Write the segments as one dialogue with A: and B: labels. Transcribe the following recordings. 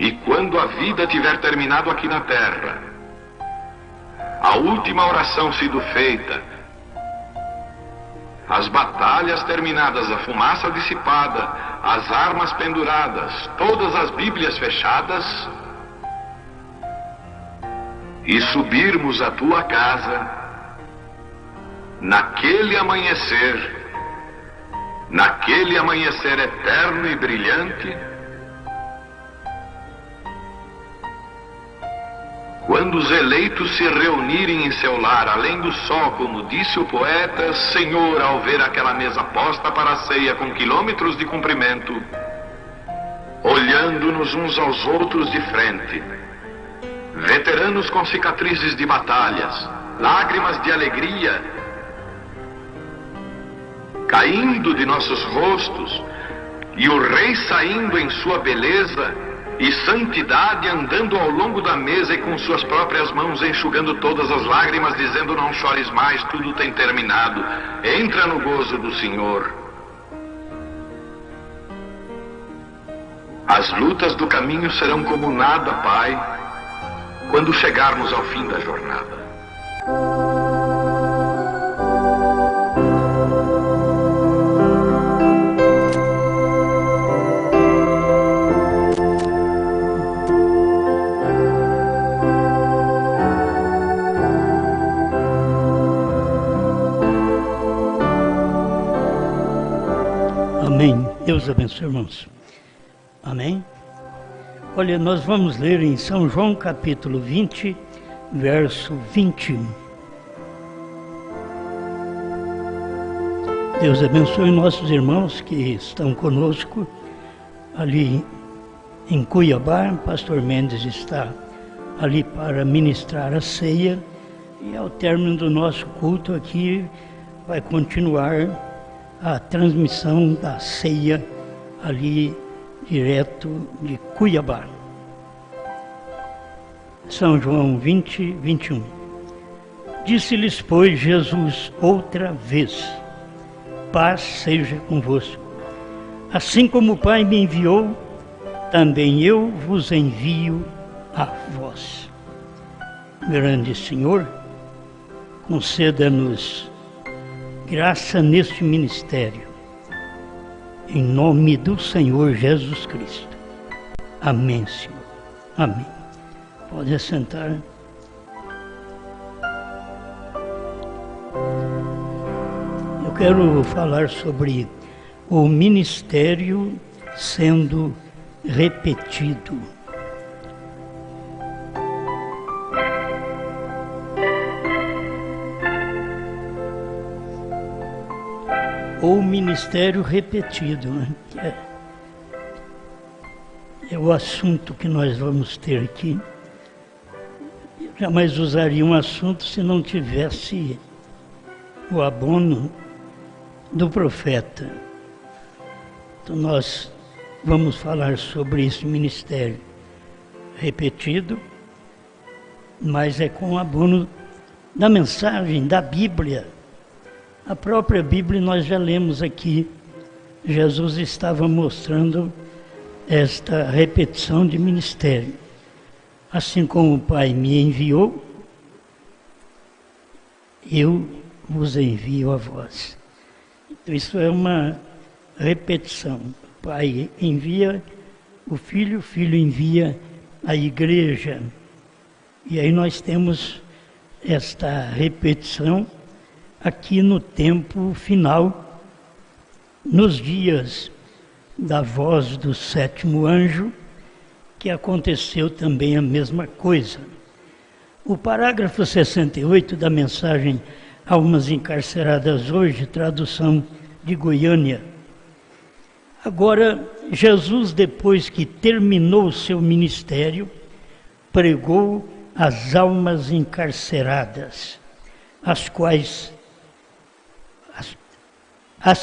A: E quando a vida tiver terminado aqui na terra, a última oração sido feita, as batalhas terminadas, a fumaça dissipada, as armas penduradas, todas as Bíblias fechadas, e subirmos à tua casa, naquele amanhecer eterno e brilhante, quando os eleitos se reunirem em seu lar, além do sol, como disse o poeta, Senhor, ao ver aquela mesa posta para a ceia com quilômetros de comprimento, olhando-nos uns aos outros de frente, veteranos com cicatrizes de batalhas, lágrimas de alegria caindo de nossos rostos, e o rei saindo em sua beleza e santidade, andando ao longo da mesa e com suas próprias mãos enxugando todas as lágrimas, dizendo: não chores mais, tudo tem terminado, entra no gozo do Senhor. As lutas do caminho serão como nada, Pai, quando chegarmos ao fim da jornada.
B: Amém. Deus abençoe, irmãos. Amém. Olha, nós vamos ler em São João capítulo 20, verso 21. Deus abençoe nossos irmãos que estão conosco ali em Cuiabá. Pastor Mendes está ali para ministrar a ceia, e ao término do nosso culto aqui vai continuar a transmissão da ceia ali direto de Cuiabá. São João 20, 21. Disse-lhes, pois, Jesus outra vez: paz seja convosco. Assim como o Pai me enviou, também eu vos envio a vós. Grande Senhor, conceda-nos graça neste ministério, em nome do Senhor Jesus Cristo. Amém, Senhor. Amém. Pode assentar. Eu quero falar sobre o ministério sendo repetido. Ou ministério repetido, né? É o assunto que nós vamos ter aqui. Eu jamais usaria um assunto se não tivesse o abono do profeta. Então nós vamos falar sobre esse ministério repetido, mas é com o abono da mensagem da Bíblia. A própria Bíblia nós já lemos aqui. Jesus estava mostrando esta repetição de ministério. Assim como o Pai me enviou, eu vos envio a vós. Então isso é uma repetição. O Pai envia o Filho envia a igreja. E aí nós temos esta repetição aqui no tempo final, nos dias da voz do sétimo anjo, que aconteceu também a mesma coisa. O parágrafo 68 da mensagem Almas Encarceradas Hoje, tradução de Goiânia. Agora, Jesus, depois que terminou o seu ministério, pregou às almas encarceradas, as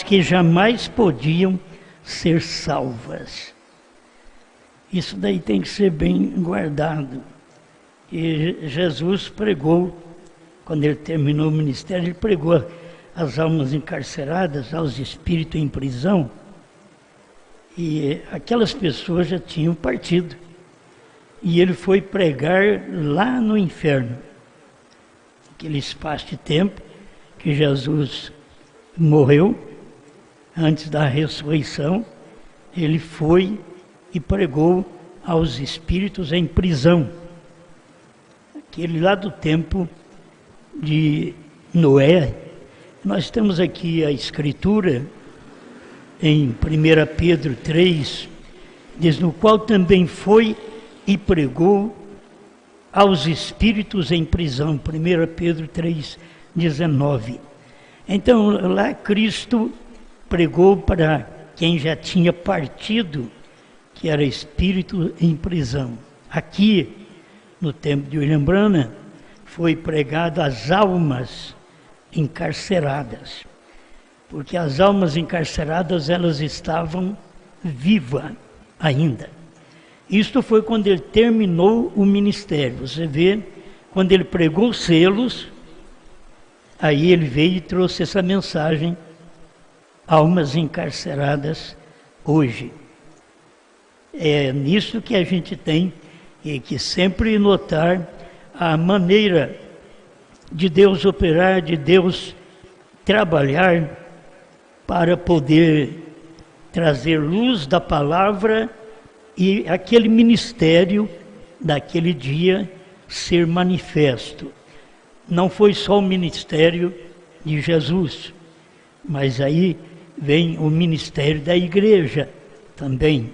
B: que jamais podiam ser salvas. Isso daí tem que ser bem guardado. E Jesus pregou, quando ele terminou o ministério, ele pregou às almas encarceradas, aos espíritos em prisão, e aquelas pessoas já tinham partido. e ele foi pregar lá no inferno. Aquele espaço de tempo que Jesus morreu, antes da ressurreição, ele foi e pregou aos espíritos em prisão. Aquele lá do tempo de Noé. Nós temos aqui a escritura em 1 Pedro 3, diz: no qual também foi e pregou aos espíritos em prisão. 1 Pedro 3, 19. Então, lá Cristo pregou para quem já tinha partido, que era espírito em prisão. Aqui, no tempo de William Branham, foi pregado às almas encarceradas, porque as almas encarceradas, elas estavam vivas ainda. Isto foi quando ele terminou o ministério. Você vê, quando ele pregou os selos, aí ele veio e trouxe essa mensagem: almas encarceradas hoje. É nisso que a gente tem que sempre notar a maneira de Deus operar, de Deus trabalhar para poder trazer luz da palavra e aquele ministério daquele dia ser manifesto. Não foi só o ministério de Jesus, mas aí vem o ministério da igreja também.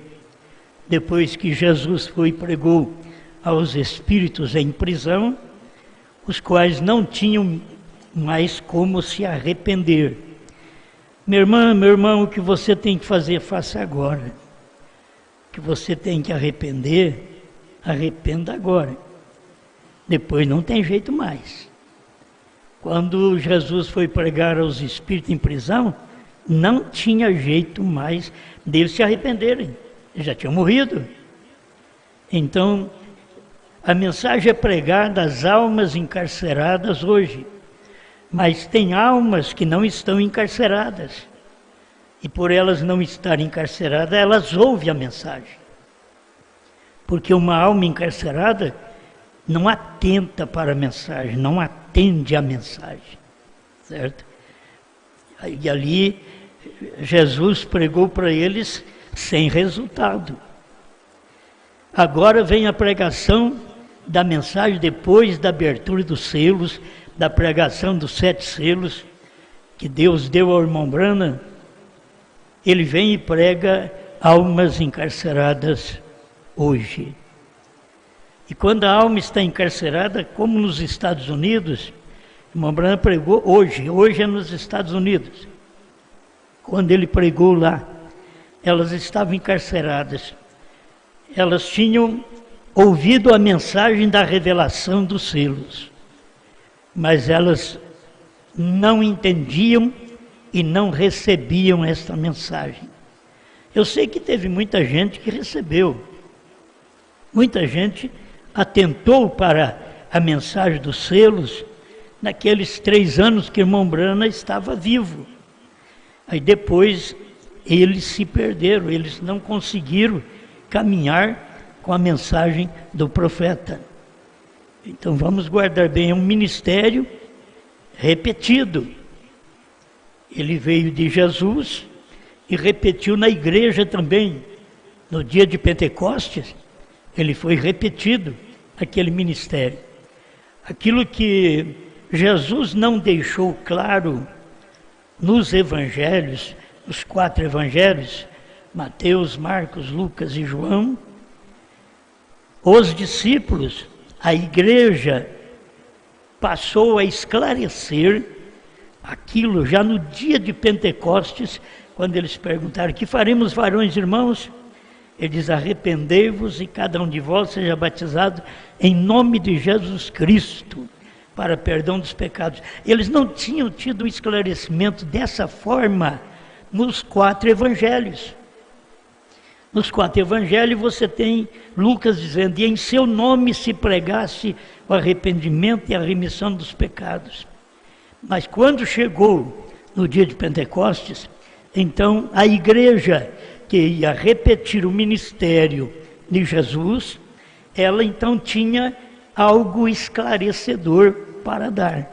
B: Depois que Jesus foi e pregou aos espíritos em prisão, os quais não tinham mais como se arrepender. Minha irmã, meu irmão, o que você tem que fazer, faça agora. O que você tem que arrepender, arrependa agora. Depois não tem jeito mais. Quando Jesus foi pregar aos espíritos em prisão, não tinha jeito mais deles se arrependerem. Eles já tinham morrido. Então, a mensagem é pregada às almas encarceradas hoje. Mas tem almas que não estão encarceradas. E por elas não estarem encarceradas, elas ouvem a mensagem. Porque uma alma encarcerada não atenta para a mensagem, não atende à mensagem. Certo? E ali, Jesus pregou para eles sem resultado. Agora vem a pregação da mensagem depois da abertura dos selos, da pregação dos 7 selos que Deus deu ao irmão Branham. Ele vem e prega almas encarceradas hoje. E quando a alma está encarcerada, como nos Estados Unidos, o irmão Branham pregou hoje é nos Estados Unidos. Quando ele pregou lá, elas estavam encarceradas. Elas tinham ouvido a mensagem da revelação dos selos, mas elas não entendiam e não recebiam esta mensagem. Eu sei que teve muita gente que recebeu. Muita gente atentou para a mensagem dos selos naqueles 3 anos que o irmão Branham estava vivo. Aí depois eles se perderam, eles não conseguiram caminhar com a mensagem do profeta. Então vamos guardar bem, é um ministério repetido. Ele veio de Jesus e repetiu na igreja também. No dia de Pentecostes, ele foi repetido, aquele ministério. Aquilo que Jesus não deixou claro nos evangelhos, os 4 evangelhos, Mateus, Marcos, Lucas e João, os discípulos, a igreja, passou a esclarecer aquilo já no dia de Pentecostes, quando eles perguntaram: que faremos, varões irmãos? Ele diz: arrependei-vos e cada um de vós seja batizado em nome de Jesus Cristo, para perdão dos pecados. Eles não tinham tido um esclarecimento dessa forma nos 4 evangelhos. Nos 4 evangelhos você tem Lucas dizendo: e em seu nome se pregasse o arrependimento e a remissão dos pecados. Mas quando chegou no dia de Pentecostes, então a igreja que ia repetir o ministério de Jesus, ela então tinha algo esclarecedor para dar.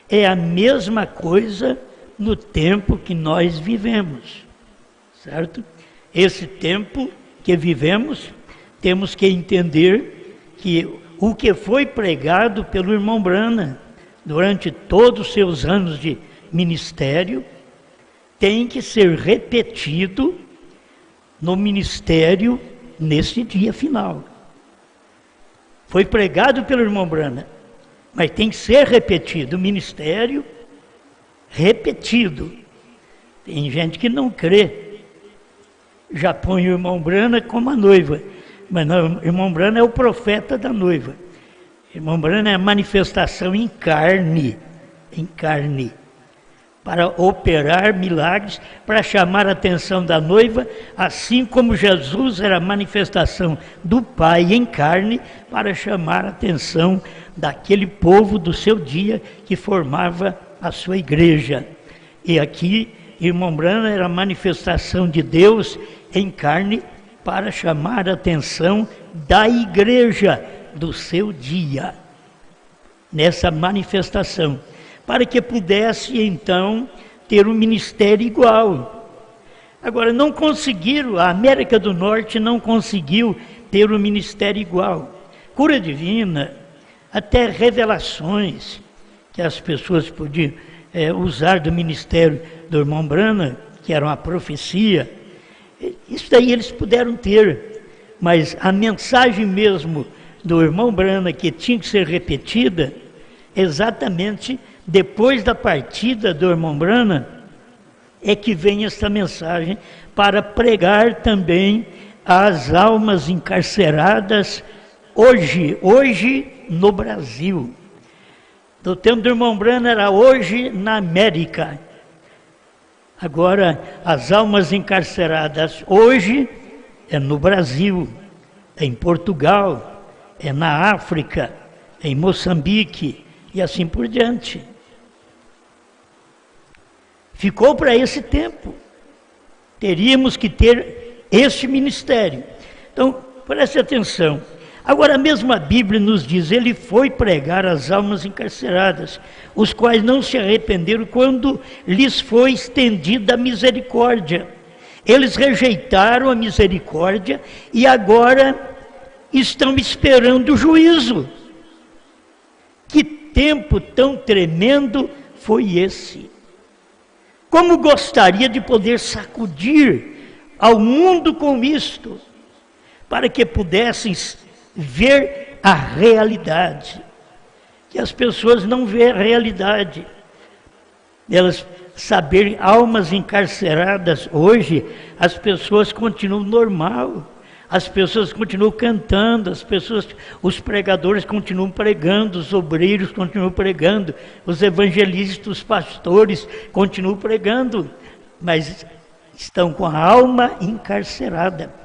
B: É a mesma coisa no tempo que nós vivemos, certo? Esse tempo que vivemos, temos que entender que o que foi pregado pelo irmão Branham durante todos os seus anos de ministério tem que ser repetido no ministério nesse dia final. Foi pregado pelo irmão Branham, mas tem que ser repetido, o ministério repetido. Tem gente que não crê, já põe o irmão Branham como a noiva, mas não, o irmão Branham é o profeta da noiva. O irmão Branham é a manifestação em carne, para operar milagres, para chamar a atenção da noiva, assim como Jesus era a manifestação do Pai em carne, para chamar a atenção daquele povo do seu dia que formava a sua igreja. E aqui, irmão Branham era a manifestação de Deus em carne, para chamar a atenção da igreja do seu dia, nessa manifestação, para que pudesse então ter um ministério igual. Agora, não conseguiram, a América do Norte não conseguiu ter um ministério igual. Cura divina, até revelações que as pessoas podiam usar do ministério do irmão Branham, que era uma profecia, isso daí eles puderam ter, mas a mensagem mesmo do irmão Branham, que tinha que ser repetida, exatamente depois da partida do irmão Branham, é que vem essa mensagem para pregar também às almas encarceradas hoje no Brasil. Do tempo do irmão Branham era hoje na América. Agora, as almas encarceradas hoje é no Brasil, é em Portugal, é na África, é em Moçambique e assim por diante. Ficou para esse tempo. Teríamos que ter este ministério. Então, preste atenção. Agora, a mesma Bíblia nos diz, ele foi pregar às almas encarceradas, os quais não se arrependeram quando lhes foi estendida a misericórdia. Eles rejeitaram a misericórdia e agora estão esperando o juízo. Que tempo tão tremendo foi esse? Como gostaria de poder sacudir ao mundo com isto, para que pudessem ver a realidade, que as pessoas não veem a realidade. Elas saberem, almas encarceradas hoje, as pessoas continuam normal, as pessoas continuam cantando, os pregadores continuam pregando, os obreiros continuam pregando, os evangelistas, os pastores continuam pregando, mas estão com a alma encarcerada.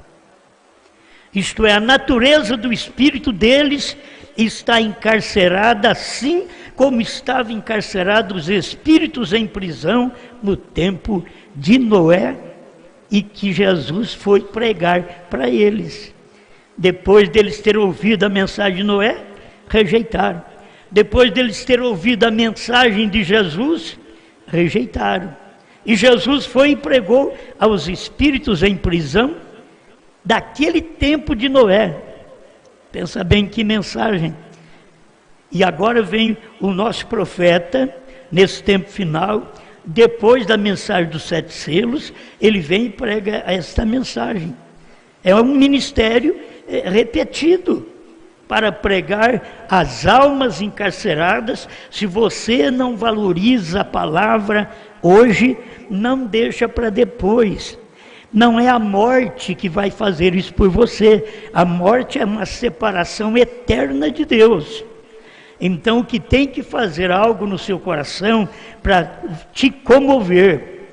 B: Isto é, a natureza do espírito deles está encarcerada, assim como estavam encarcerados os espíritos em prisão no tempo de Noé, e que Jesus foi pregar para eles. Depois deles terem ouvido a mensagem de Noé, rejeitaram. Depois deles terem ouvido a mensagem de Jesus, rejeitaram. E Jesus foi e pregou aos espíritos em prisão daquele tempo de Noé. Pensa bem que mensagem. E agora vem o nosso profeta, nesse tempo final, depois da mensagem dos 7 selos, ele vem e prega esta mensagem. É um ministério repetido para pregar às almas encarceradas. Se você não valoriza a palavra hoje, não deixa para depois. Não é a morte que vai fazer isso por você. A morte é uma separação eterna de Deus. Então, o que tem que fazer algo no seu coração para te comover,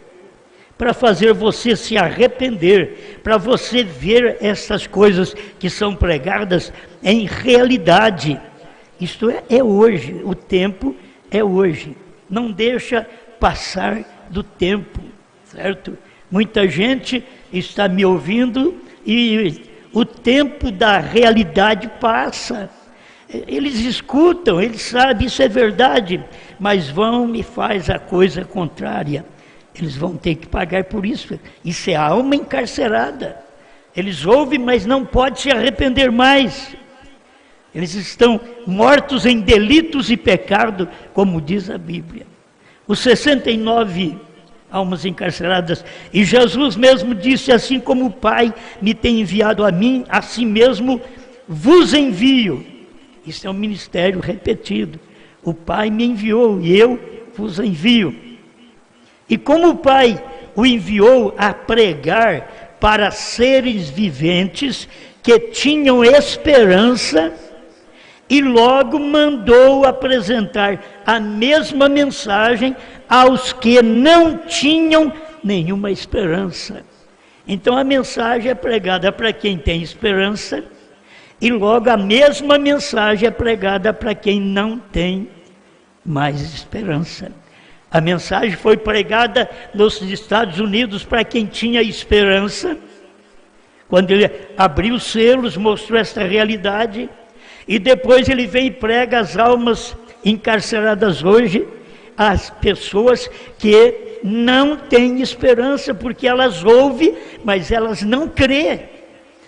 B: para fazer você se arrepender, para você ver essas coisas que são pregadas em realidade. Isto é hoje, o tempo é hoje. Não deixa passar do tempo, certo? Muita gente está me ouvindo e o tempo da realidade passa. Eles escutam, eles sabem, isso é verdade, mas vão e faz a coisa contrária. Eles vão ter que pagar por isso. Isso é alma encarcerada. Eles ouvem, mas não podem se arrepender mais. Eles estão mortos em delitos e pecado, como diz a Bíblia. Os 69 almas encarceradas, e Jesus mesmo disse, assim como o Pai me tem enviado a mim, assim mesmo vos envio. Isso é um ministério repetido. O Pai me enviou e eu vos envio. E como o Pai o enviou a pregar para seres viventes que tinham esperança, e logo mandou apresentar a mesma mensagem aos que não tinham nenhuma esperança. Então a mensagem é pregada para quem tem esperança, e logo a mesma mensagem é pregada para quem não tem mais esperança. A mensagem foi pregada nos Estados Unidos para quem tinha esperança. Quando ele abriu os selos, mostrou esta realidade. E depois ele vem e prega as almas encarceradas hoje, as pessoas que não têm esperança, porque elas ouvem, mas elas não crêem.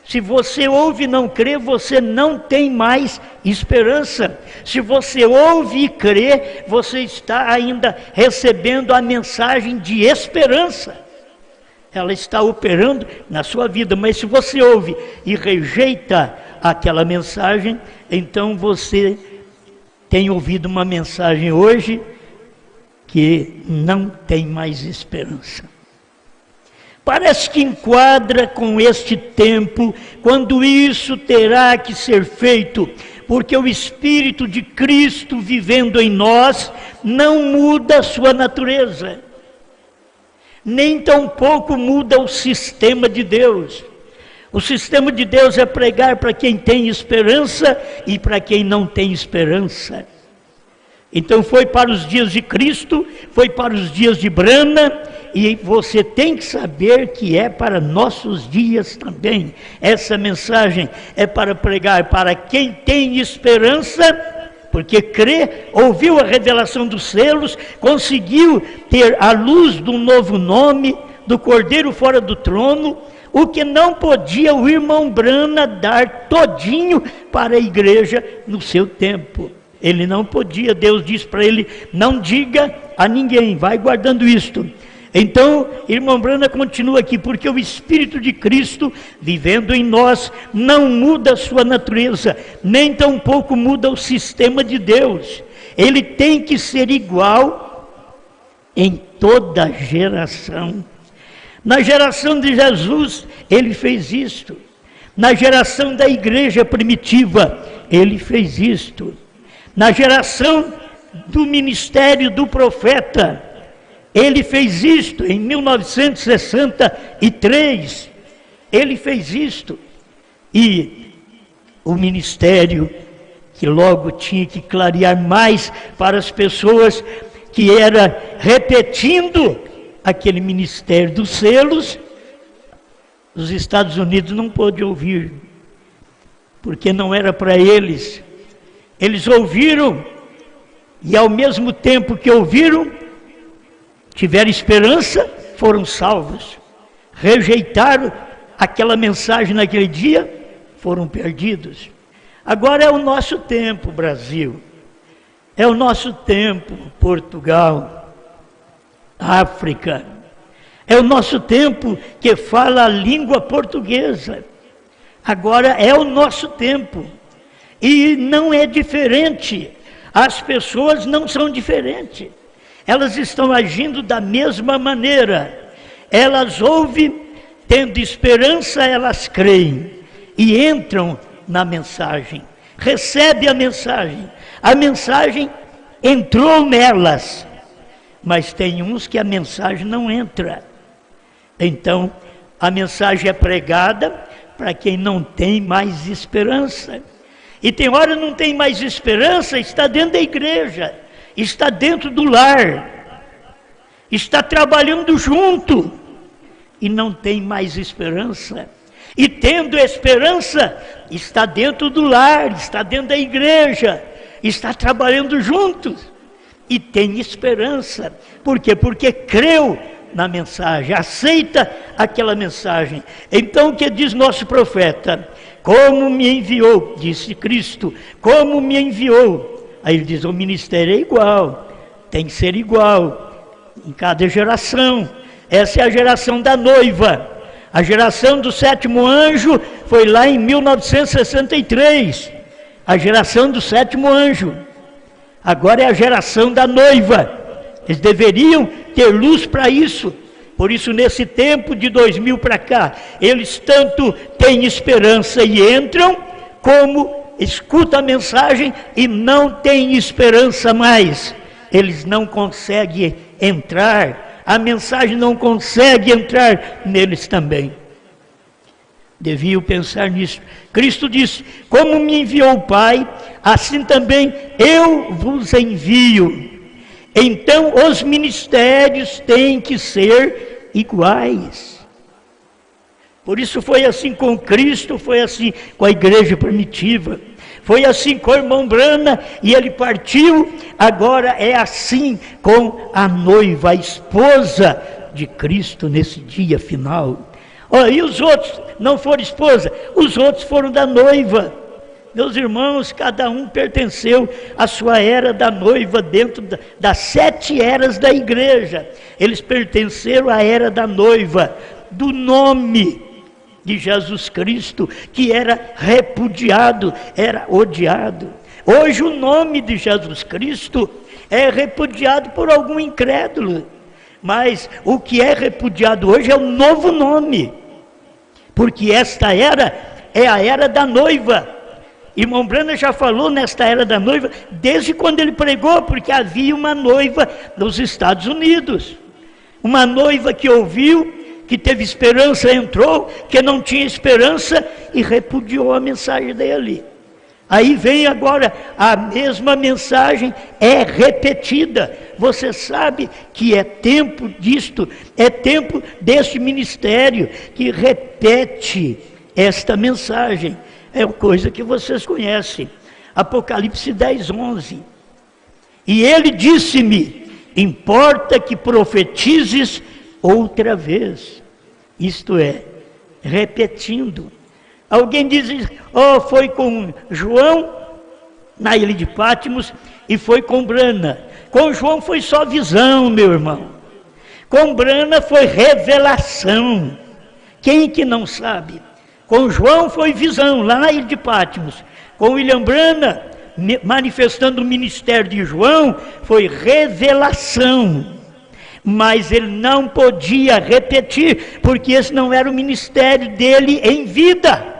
B: Se você ouve e não crê, você não tem mais esperança. Se você ouve e crê, você está ainda recebendo a mensagem de esperança. Ela está operando na sua vida, mas se você ouve e rejeita aquela mensagem, então você tem ouvido uma mensagem hoje que não tem mais esperança. Parece que enquadra com este tempo, quando isso terá que ser feito, porque o Espírito de Cristo vivendo em nós não muda a sua natureza, nem tampouco muda o sistema de Deus. O sistema de Deus é pregar para quem tem esperança e para quem não tem esperança. Então foi para os dias de Cristo, foi para os dias de Brana, e você tem que saber que é para nossos dias também. Essa mensagem é para pregar para quem tem esperança, porque crê, ouviu a revelação dos selos, conseguiu ter a luz do novo nome, do Cordeiro fora do trono, o que não podia o irmão Brana dar todinho para a igreja no seu tempo. Ele não podia, Deus disse para ele, não diga a ninguém, vai guardando isto. Então, irmão Brana continua aqui, porque o Espírito de Cristo, vivendo em nós, não muda a sua natureza, nem tampouco muda o sistema de Deus. Ele tem que ser igual em toda geração. Na geração de Jesus, ele fez isto. Na geração da igreja primitiva, ele fez isto. Na geração do ministério do profeta, ele fez isto. Em 1963, ele fez isto. E o ministério que logo tinha que clarear mais para as pessoas, que era repetindo aquele ministério dos selos, os Estados Unidos não pôde ouvir, porque não era para eles. Eles ouviram, e ao mesmo tempo que ouviram, tiveram esperança, foram salvos. Rejeitaram aquela mensagem naquele dia, foram perdidos. Agora é o nosso tempo, Brasil. É o nosso tempo, Portugal, África. É o nosso tempo que fala a língua portuguesa. Agora é o nosso tempo. E não é diferente. As pessoas não são diferentes. Elas estão agindo da mesma maneira. Elas ouvem, tendo esperança, elas creem. E entram na mensagem. Recebem a mensagem. A mensagem entrou nelas. Mas tem uns que a mensagem não entra. Então, a mensagem é pregada para quem não tem mais esperança. E tem hora não tem mais esperança, está dentro da igreja, está dentro do lar, está trabalhando junto e não tem mais esperança. E tendo esperança, está dentro do lar, está dentro da igreja, está trabalhando juntos. E tem esperança. Por quê? Porque creu na mensagem, aceita aquela mensagem. Então o que diz nosso profeta? Como me enviou, disse Cristo, como me enviou. Aí ele diz, o ministério é igual, tem que ser igual, em cada geração. Essa é a geração da noiva. A geração do 7º anjo foi lá em 1963, a geração do 7º anjo. Agora é a geração da noiva. Eles deveriam ter luz para isso. Por isso, nesse tempo de 2000 para cá, eles tanto têm esperança e entram, como escutam a mensagem e não têm esperança mais. Eles não conseguem entrar, a mensagem não consegue entrar neles também. Deviam pensar nisso. Cristo disse, como me enviou o Pai, assim também eu vos envio. Então os ministérios têm que ser iguais. Por isso foi assim com Cristo, foi assim com a igreja primitiva, foi assim com o irmão Brana, e ele partiu. Agora é assim com a noiva, a esposa de Cristo nesse dia final. E os outros não foram esposa, os outros foram da noiva. Meus irmãos, cada um pertenceu à sua era da noiva dentro das 7 eras da igreja. Eles pertenceram à era da noiva, do nome de Jesus Cristo, que era repudiado, era odiado. Hoje o nome de Jesus Cristo é repudiado por algum incrédulo, mas o que é repudiado hoje é o novo nome, porque esta era é a era da noiva. Irmão Brana já falou nesta era da noiva desde quando ele pregou, porque havia uma noiva nos Estados Unidos, uma noiva que ouviu, que teve esperança, entrou, que não tinha esperança e repudiou a mensagem dele. Aí vem agora a mesma mensagem, é repetida. Você sabe que é tempo disto, é tempo deste ministério que repete esta mensagem. É coisa que vocês conhecem. Apocalipse 10:11. E ele disse-me, importa que profetizes outra vez. Isto é, repetindo. Alguém diz, foi com João na ilha de Patmos e foi com Brana. Com João foi só visão, meu irmão. Com Brana foi revelação. Quem que não sabe? Com João foi visão, lá na ilha de Patmos. Com William Brana, manifestando o ministério de João, foi revelação. Mas ele não podia repetir, porque esse não era o ministério dele em vida.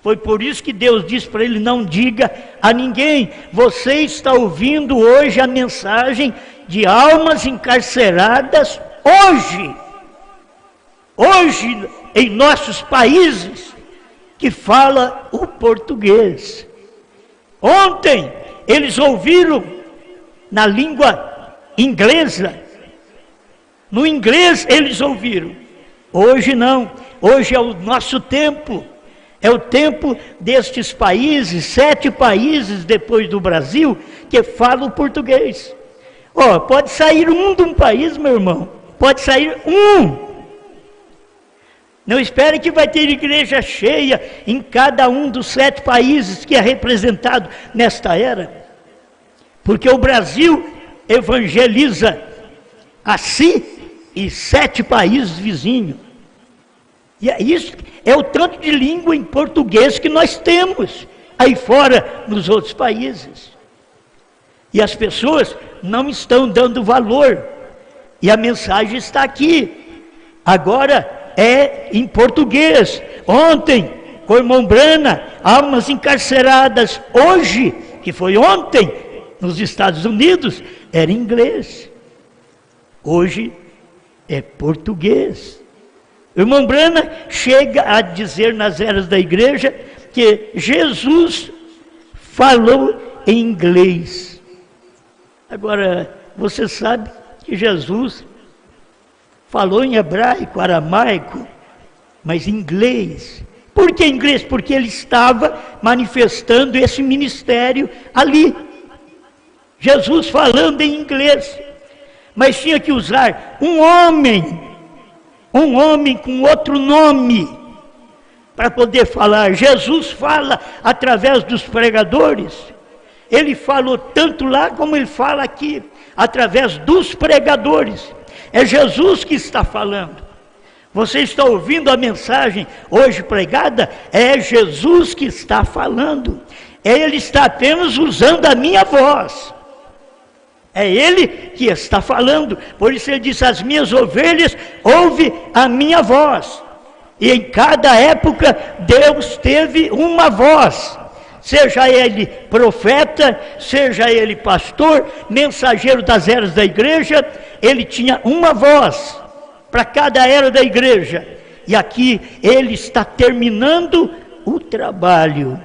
B: Foi por isso que Deus disse para ele, não diga a ninguém. Você está ouvindo hoje a mensagem de almas encarceradas hoje. Hoje, em nossos países, que fala o português. Ontem, eles ouviram na língua inglesa. No inglês eles ouviram. Hoje não. Hoje é o nosso tempo. É o tempo destes países, 7 países depois do Brasil, que falam o português. Pode sair um de um país, meu irmão. Pode sair um. Não espere que vai ter igreja cheia em cada um dos 7 países que é representado nesta era. Porque o Brasil evangeliza a si e 7 países vizinhos. E isso é o tanto de língua em português que nós temos aí fora nos outros países. E as pessoas não estão dando valor. E a mensagem está aqui. Agora é em português. Ontem, com o irmão Brana, almas encarceradas. Hoje, que foi ontem, nos Estados Unidos, era em inglês. Hoje é português. O irmão Brana chega a dizer nas eras da igreja que Jesus falou em inglês. Agora, você sabe que Jesus falou em hebraico, aramaico, mas em inglês. Por que inglês? Porque ele estava manifestando esse ministério ali. Jesus falando em inglês, mas tinha que usar um homem com outro nome, para poder falar. Jesus fala através dos pregadores. Ele falou tanto lá como ele fala aqui, através dos pregadores. É Jesus que está falando. Você está ouvindo a mensagem hoje pregada? É Jesus que está falando. Ele está apenas usando a minha voz. É Ele que está falando. Por isso ele disse: as minhas ovelhas ouvem a minha voz. E em cada época Deus teve uma voz. Seja ele profeta, seja ele pastor, mensageiro das eras da igreja, ele tinha uma voz para cada era da igreja. E aqui ele está terminando o trabalho.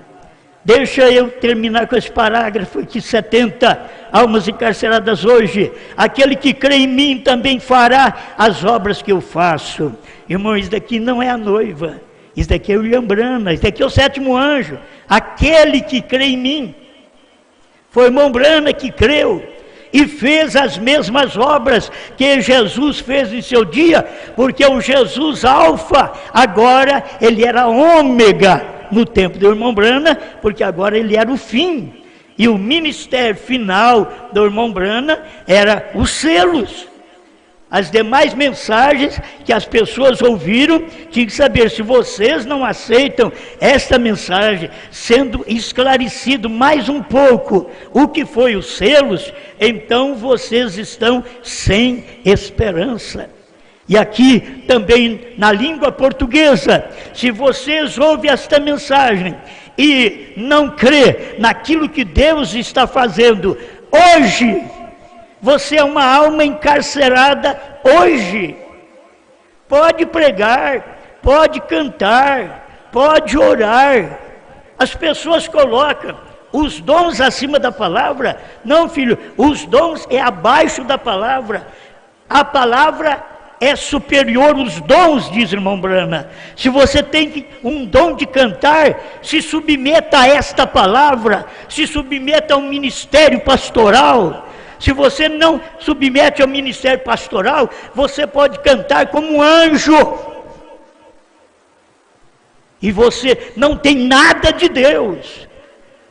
B: Deixa eu terminar com esse parágrafo aqui, 70 almas encarceradas hoje. Aquele que crê em mim também fará as obras que eu faço. Irmão, isso daqui não é a noiva. Isso daqui é o William Branham, isso daqui é o sétimo anjo. Aquele que crê em mim. Foi o irmão Branham que creu e fez as mesmas obras que Jesus fez em seu dia, porque o Jesus alfa, agora ele era ômega no tempo do irmão Branham, porque agora ele era o fim. E o ministério final do irmão Branham era os selos. As demais mensagens que as pessoas ouviram, tinham que saber: se vocês não aceitam esta mensagem, sendo esclarecido mais um pouco o que foi os selos, então vocês estão sem esperança. E aqui também na língua portuguesa, se vocês ouvem esta mensagem e não crê naquilo que Deus está fazendo hoje, você é uma alma encarcerada hoje. Pode pregar, pode cantar, pode orar. As pessoas colocam os dons acima da palavra. Não, filho, os dons é abaixo da palavra. A palavra é superior aos dons, diz o irmão Branham. Se você tem um dom de cantar, se submeta a esta palavra, se submeta a um ministério pastoral. Se você não submete ao ministério pastoral, você pode cantar como um anjo. E você não tem nada de Deus,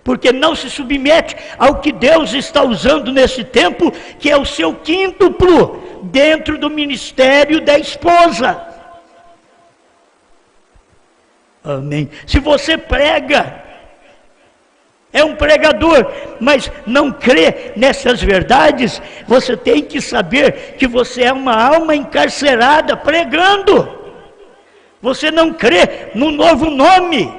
B: porque não se submete ao que Deus está usando nesse tempo, que é o seu quíntuplo dentro do ministério da esposa. Amém. Se você prega, é um pregador, mas não crê nessas verdades, você tem que saber que você é uma alma encarcerada pregando. Você não crê no novo nome.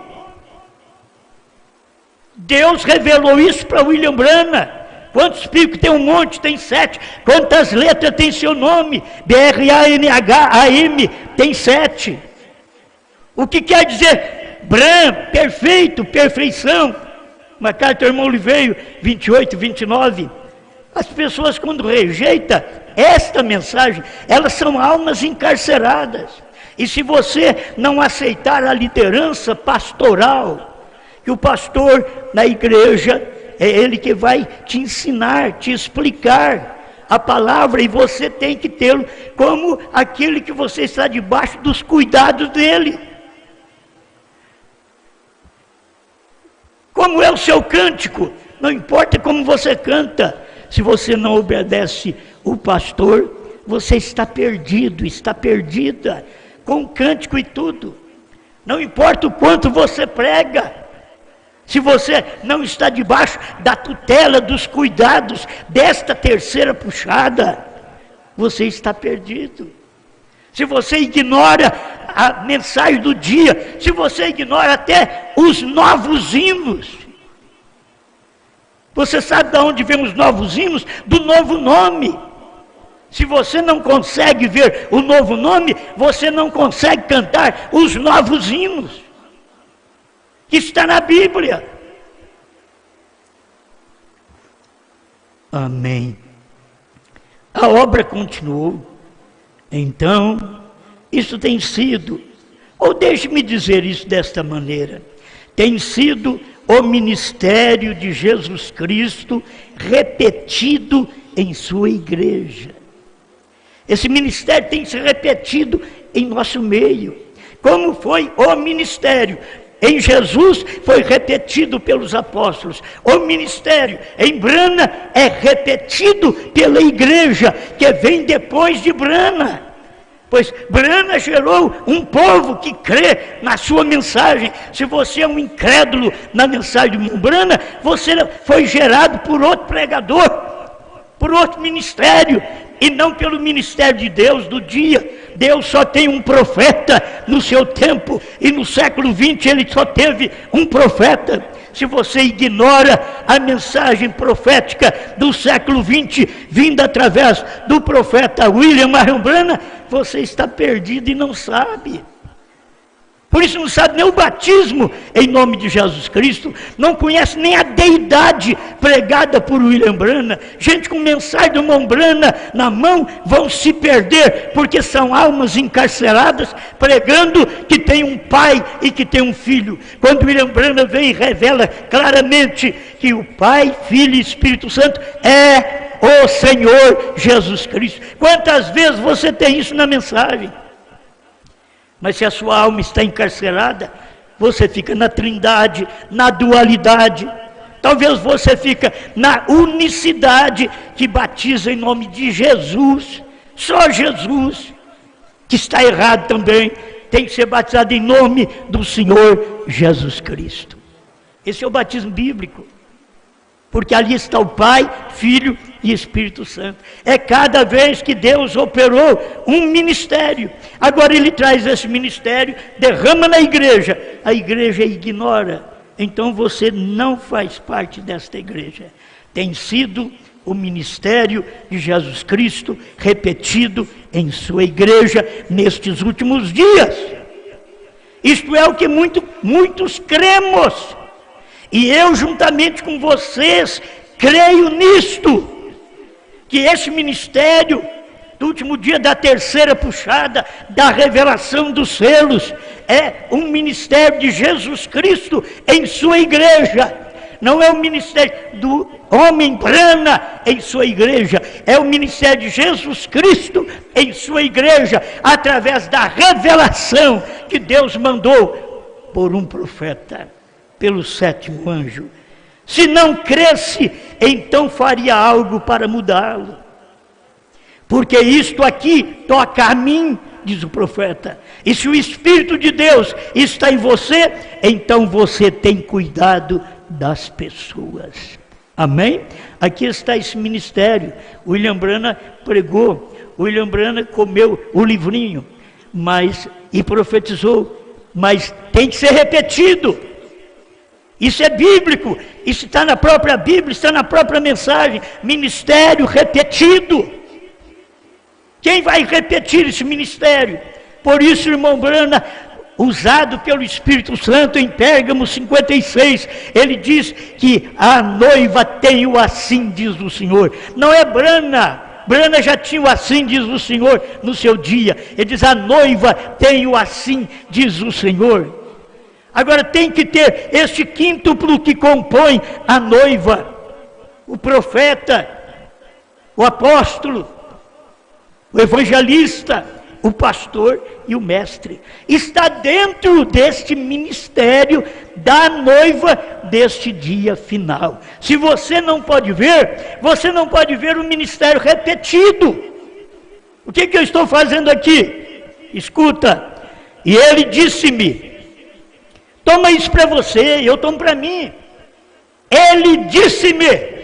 B: Deus revelou isso para William Branham. Quantos picos tem? Um monte, tem 7. Quantas letras tem seu nome? B-R-A-N-H-A-M, tem 7. O que quer dizer Branham? Perfeito, perfeição. Uma carta do irmão Oliveira, 28, 29. As pessoas, quando rejeitam esta mensagem, elas são almas encarceradas. E se você não aceitar a liderança pastoral, que o pastor na igreja é ele que vai te ensinar, te explicar a palavra, e você tem que tê-lo como aquele que você está debaixo dos cuidados dele. Como é o seu cântico? Não importa como você canta, se você não obedece o pastor, você está perdido, está perdida, com cântico e tudo. Não importa o quanto você prega, se você não está debaixo da tutela, dos cuidados desta terceira puxada, você está perdido. Se você ignora a mensagem do dia, se você ignora até os novos hinos, você sabe de onde vem os novos hinos? Do novo nome. Se você não consegue ver o novo nome, você não consegue cantar os novos hinos, que está na Bíblia. Amém. A obra continuou. Então, isso tem sido Ou deixe-me dizer isso desta maneira: tem sido o ministério de Jesus Cristo repetido em sua igreja. Esse ministério tem se repetido em nosso meio. Como foi o ministério em Jesus, foi repetido pelos apóstolos. O ministério em Brana é repetido pela igreja que vem depois de Brana. Pois Brana gerou um povo que crê na sua mensagem. Se você é um incrédulo na mensagem de Brana, você foi gerado por outro pregador, por outro ministério, e não pelo ministério de Deus do dia. Deus só tem um profeta no seu tempo, e no século XX ele só teve um profeta. Se você ignora a mensagem profética do século XX, vinda através do profeta William Marion Branham, você está perdido e não sabe. Por isso não sabe nem o batismo em nome de Jesus Cristo, não conhece nem a deidade pregada por William Branham. Gente com mensagem do irmão Branham na mão vão se perder, porque são almas encarceradas pregando que tem um pai e que tem um filho. Quando William Branham vem e revela claramente que o Pai, Filho e Espírito Santo é o Senhor Jesus Cristo. Quantas vezes você tem isso na mensagem? Mas se a sua alma está encarcerada, você fica na trindade, na dualidade. Talvez você fica na unicidade, que batiza em nome de Jesus, só Jesus, que está errado também, tem que ser batizado em nome do Senhor Jesus Cristo. Esse é o batismo bíblico, porque ali está o Pai, Filho e Espírito Santo. É cada vez que Deus operou um ministério. Agora ele traz esse ministério, derrama na igreja, a igreja ignora. Então você não faz parte desta igreja. Tem sido o ministério de Jesus Cristo repetido em sua igreja nestes últimos dias. Isto é o que muitos cremos. E eu, juntamente com vocês, creio nisto, que esse ministério, do último dia da terceira puxada, da revelação dos selos, é um ministério de Jesus Cristo em sua igreja. Não é o ministério do homem Branham em sua igreja, é o ministério de Jesus Cristo em sua igreja, através da revelação que Deus mandou por um profeta, pelo sétimo anjo. Se não cresce, então faria algo para mudá-lo. Porque isto aqui toca a mim, diz o profeta. E se o Espírito de Deus está em você, então você tem cuidado das pessoas. Amém? Aqui está esse ministério. William Branham pregou, William Branham comeu o livrinho, e profetizou, mas tem que ser repetido. Isso é bíblico, isso está na própria Bíblia, está na própria mensagem. Ministério repetido. Quem vai repetir esse ministério? Por isso, irmão Branham, usado pelo Espírito Santo em Pérgamo 56, ele diz que a noiva tem o assim, diz o Senhor. Não é Branham. Branham já tinha o assim, diz o Senhor, no seu dia. Ele diz, a noiva tem o assim, diz o Senhor. Agora tem que ter este quíntuplo que compõe a noiva: o profeta, o apóstolo, o evangelista, o pastor e o mestre. Está dentro deste ministério da noiva deste dia final. Se você não pode ver, você não pode ver o ministério repetido. O que eu estou fazendo aqui? Escuta. E ele disse-me, toma isso para você, eu tomo para mim. Ele disse-me,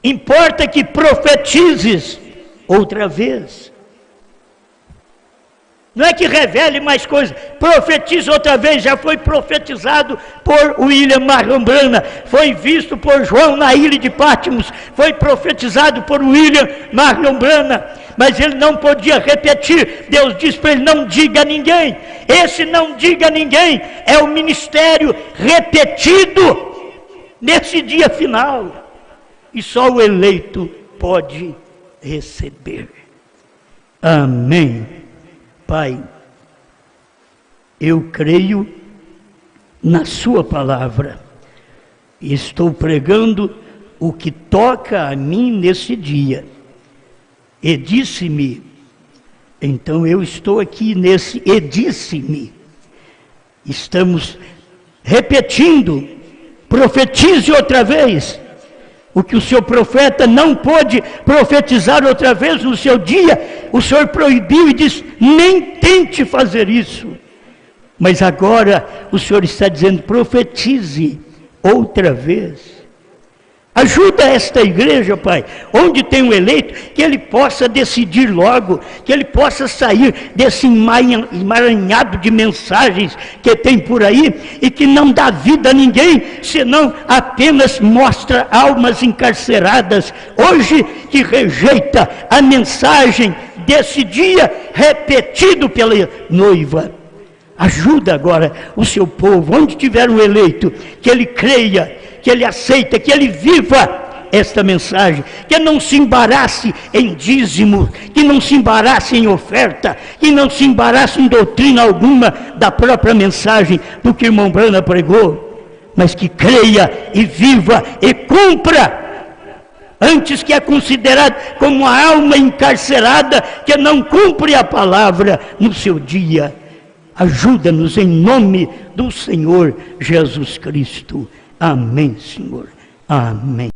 B: importa que profetizes outra vez. Não é que revele mais coisas, profetize outra vez. Já foi profetizado por William Marion Branham, foi visto por João na ilha de Patmos, foi profetizado por William Marion Branham, mas ele não podia repetir. Deus disse para ele, não diga a ninguém. Esse não diga a ninguém é o ministério repetido nesse dia final, e só o eleito pode receber. Amém. Pai, Eu creio na sua palavra. Estou pregando o que toca a mim nesse dia. E disse-me, então eu estou aqui nesse e disse-me. Estamos repetindo, profetize outra vez. O que o seu profeta não pôde profetizar outra vez no seu dia, o Senhor proibiu e disse, nem tente fazer isso. Mas agora o Senhor está dizendo, profetize outra vez. Ajuda esta igreja, Pai, onde tem um eleito, que ele possa decidir logo, que ele possa sair desse emaranhado de mensagens que tem por aí, e que não dá vida a ninguém, senão apenas mostra almas encarceradas, hoje que rejeita a mensagem desse dia, repetido pela noiva. Ajuda agora o seu povo, onde tiver um eleito, que ele creia, que ele aceita, que ele viva esta mensagem, que não se embarace em dízimo, que não se embarace em oferta, que não se embarace em doutrina alguma da própria mensagem do que o irmão Brana pregou, mas que creia e viva e cumpra, antes que é considerado como uma alma encarcerada que não cumpre a palavra no seu dia. Ajuda-nos em nome do Senhor Jesus Cristo. Amém, Senhor. Amém.